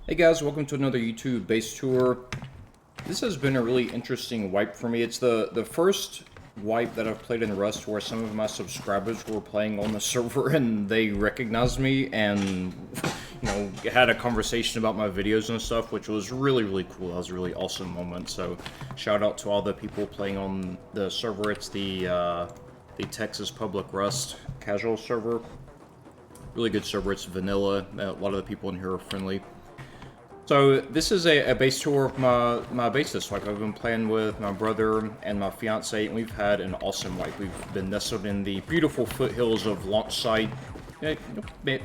Hey guys, welcome to another YouTube base tour. This has been a really interesting wipe for me. It's the first wipe that I've played in Rust where some of my subscribers were playing on the server and they recognized me and, had a conversation about my videos and stuff, which was really cool. That was a really awesome moment. So shout out to all the people playing on the server. It's the Texas Public Rust casual server. Really good server. It's vanilla. A lot of the people in here are friendly. So this is a base tour of my base this wipe. I've been playing with my brother and my fiance, and we've had an awesome wipe. We've been nestled in the beautiful foothills of launch site. It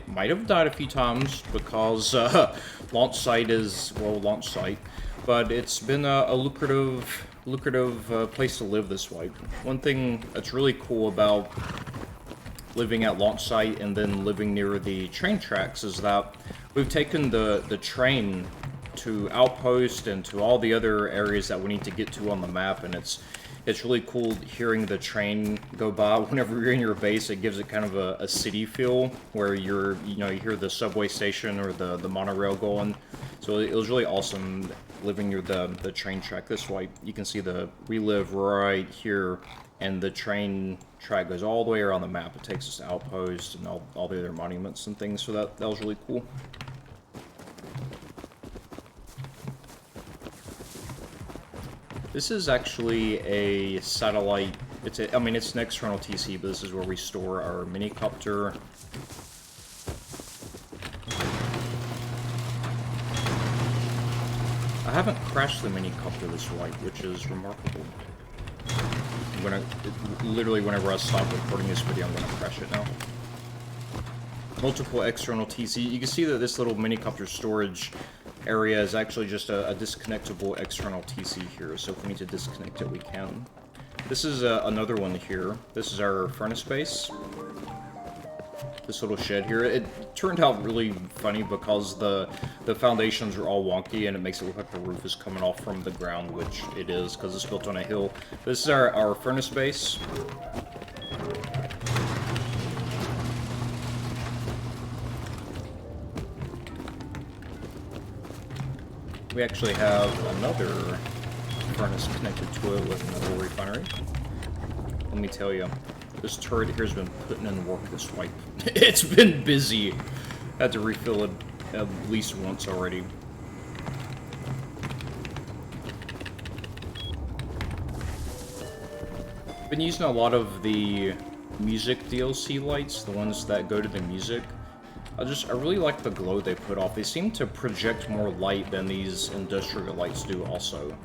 might have died a few times because launch site is, well, launch site. But it's been a lucrative place to live this wipe. One thing that's really cool about living at launch site and then living near the train tracks is that we've taken the train to Outpost and to all the other areas that we need to get to on the map, and it's really cool hearing the train go by whenever you're in your base. It gives it kind of a city feel where you hear the subway station or the monorail going. So it was really awesome living near the train track. This way you can see we live right here, and the train track goes all the way around the map. It takes us to Outpost and all the other monuments and things, so that was really cool. This is actually a satellite. It's an external TC, but this is where we store our minicopter. I haven't crashed the minicopter this wipe, which is remarkable. Literally whenever I stop recording this video, I'm gonna crash it now. Multiple external TC. You can see that this little minicopter storage area is actually just a disconnectable external TC here, so if we need to disconnect it, we can. This is another one here. This is our furnace base. This little shed here. It turned out really funny because the foundations are all wonky and it makes it look like the roof is coming off from the ground, which it is because it's built on a hill. This is our furnace base. We actually have another furnace connected to it with another refinery. Let me tell you, this turret here has been putting in work this wipe. It's been busy. Had to refill it at least once already. Been using a lot of the music DLC lights, the ones that go to the music. I really like the glow they put off. They seem to project more light than these industrial lights do also.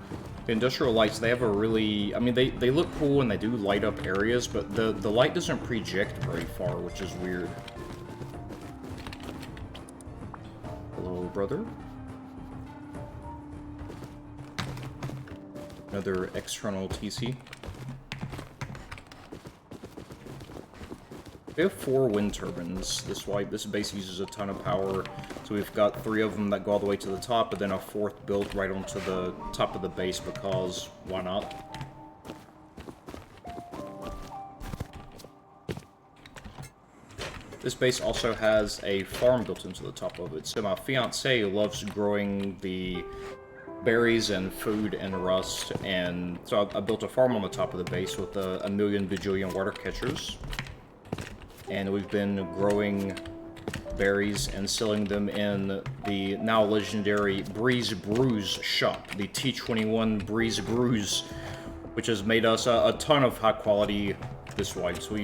The industrial lights, they have a really... they look cool and they do light up areas, but the light doesn't project very far, which is weird. Hello, brother. Another external TC. We have 4 wind turbines. This base uses a ton of power, so we've got 3 of them that go all the way to the top, and then a 4th built right onto the top of the base because why not? This base also has a farm built into the top of it, so my fiance loves growing the berries and food and rust, and so I built a farm on the top of the base with a million bajillion water catchers. And we've been growing berries and selling them in the now legendary Breeze Brews shop, the T21 Breeze Brews, which has made us a ton of high quality this wipe. So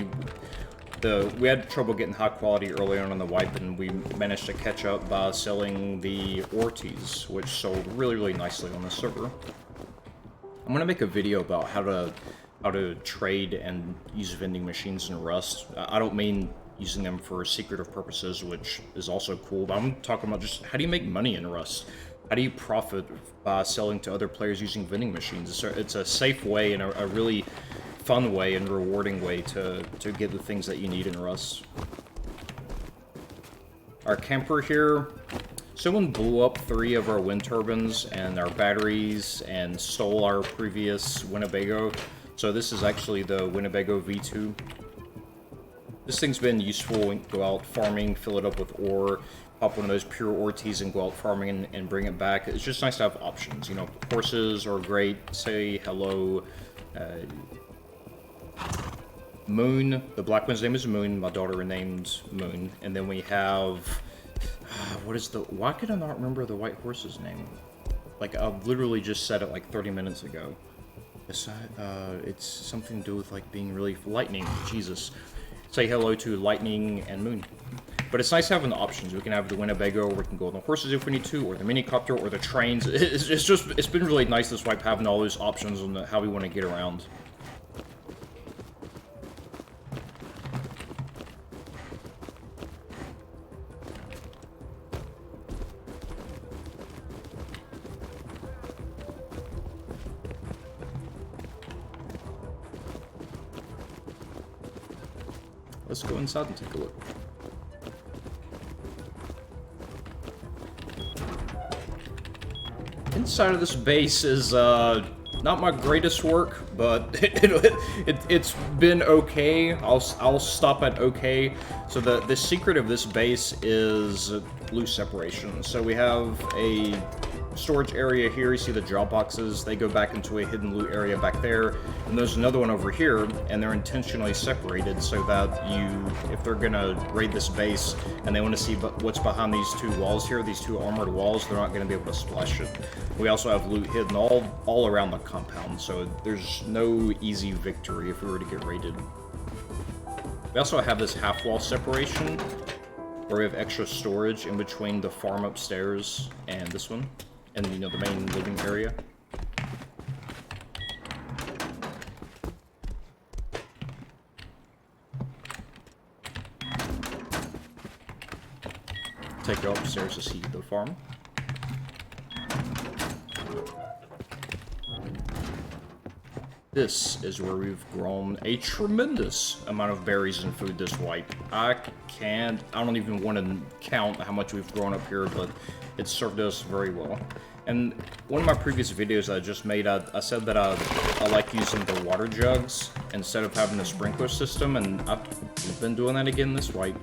we had trouble getting high quality early on in the wipe, and we managed to catch up by selling the Ortiz, which sold really nicely on the server. I'm gonna make a video about how to trade and use vending machines in Rust. I don't mean using them for secretive purposes, which is also cool, but I'm talking about just how do you make money in Rust? How do you profit by selling to other players using vending machines? It's a safe way and a really fun way and rewarding way to get the things that you need in Rust. Our camper here, someone blew up 3 of our wind turbines and our batteries and stole our previous Winnebago. So this is actually the Winnebago V2. This thing's been useful. Go out farming, fill it up with ore, pop one of those pure ore teas and go out farming and bring it back. It's just nice to have options. You know, horses are great. Say hello. Moon. The black one's name is Moon. My daughter named Moon. And then we have... what is the... Why can I not remember the white horse's name? Like, I literally just said it like 30 minutes ago. It's something to do with, like, being really... Lightning. Jesus. Say hello to Lightning and Moon. But it's nice having the options. We can have the Winnebago, or we can go on the horses if we need to, or the minicopter, or the trains. It's been really nice this wipe having all those options on how we want to get around. Let's go inside and take a look. Inside of this base is not my greatest work, but it's been okay. I'll stop at okay. So the secret of this base is loot separation. So we have a storage area here. You see the drop boxes. They go back into a hidden loot area back there. And there's another one over here, and they're intentionally separated so that if they're gonna raid this base and they want to see what's behind these two walls here, these two armored walls, they're not gonna be able to splash it. We also have loot hidden all around the compound, so there's no easy victory if we were to get raided. We also have this half-wall separation, where we have extra storage in between the farm upstairs and this one, and you know, the main living area. Take you upstairs to see the farm. This is where we've grown a tremendous amount of berries and food this wipe. I don't even want to count how much we've grown up here, but it's served us very well. And one of my previous videos I just made, I said that I like using the water jugs instead of having a sprinkler system, and I've been doing that again this wipe.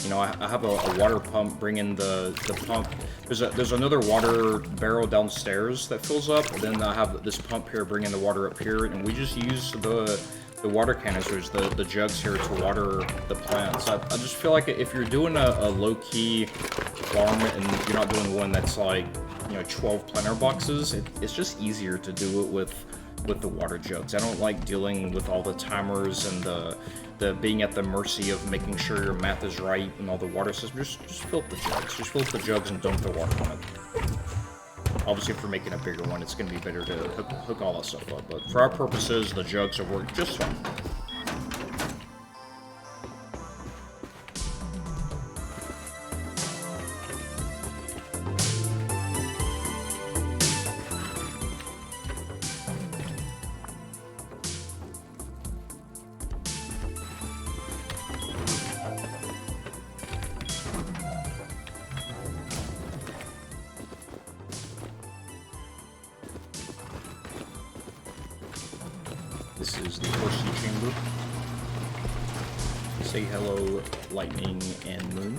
You know, I have a water pump bringing the pump. There's another water barrel downstairs that fills up, and then I have this pump here bringing the water up here, and we just use the water canisters, the jugs here to water the plants. I just feel like if you're doing a low-key farm and you're not doing one that's like, you know, 12 planter boxes, it's just easier to do it with the water jugs. I don't like dealing with all the timers and the being at the mercy of making sure your math is right and all the water systems. Just fill up the jugs. Just fill up the jugs and dump the water on it. Obviously, if we're making a bigger one, it's going to be better to hook all that stuff up. But for our purposes, the jugs have worked just fine. This is the horsey chamber. Say hello, Lightning and Moon.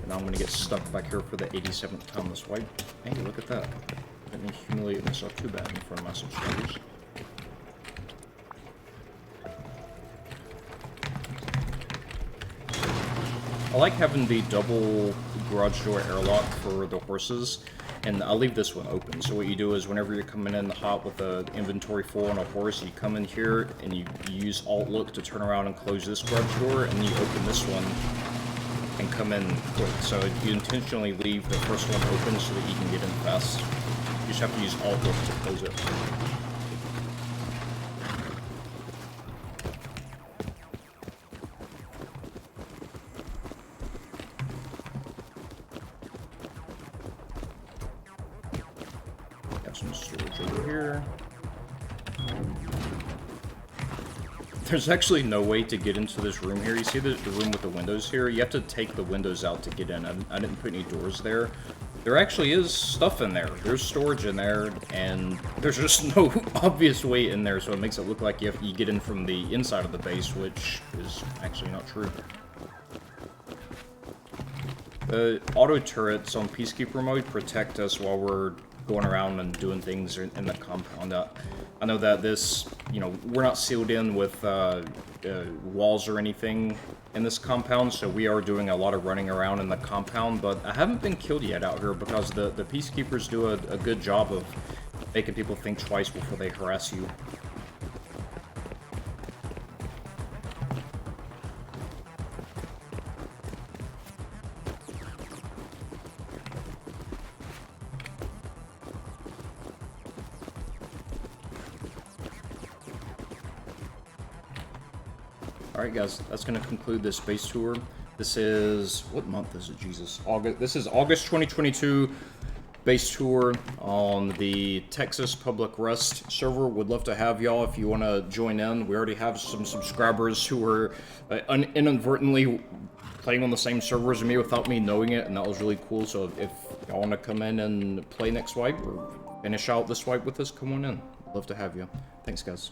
And I'm gonna get stuck back here for the 87th time this wipe. Hey, look at that. I didn't humiliate myself too bad in front of my subscribers. I like having the double garage door airlock for the horses, and I'll leave this one open. So what you do is whenever you're coming in the hot with the inventory full on a horse, you come in here and you use Alt-Look to turn around and close this garage door, and then you open this one and come in quick. So you intentionally leave the first one open so that you can get in fast. You just have to use Alt-Look to close it. Some storage over here. There's actually no way to get into this room here. You see the room with the windows here? You have to take the windows out to get in. I didn't put any doors there. there actually is stuff in there. There's storage in there, and there's just no obvious way in there, so it makes it look like you get in from the inside of the base, which is actually not true. The auto turrets on Peacekeeper mode protect us while we're going around and doing things in the compound. I know that this, you know, we're not sealed in with walls or anything in this compound, so we are doing a lot of running around in the compound, but I haven't been killed yet out here because the Peacekeepers do a good job of making people think twice before they harass you. Alright guys, that's going to conclude this base tour. This is... what month is it, Jesus? August. This is August 2022 base tour on the Texas Public Rust server. Would love to have y'all if you want to join in. We already have some subscribers who are inadvertently playing on the same server as me without me knowing it, and that was really cool. So if y'all want to come in and play next wipe or finish out this wipe with us, come on in. Love to have you. Thanks guys.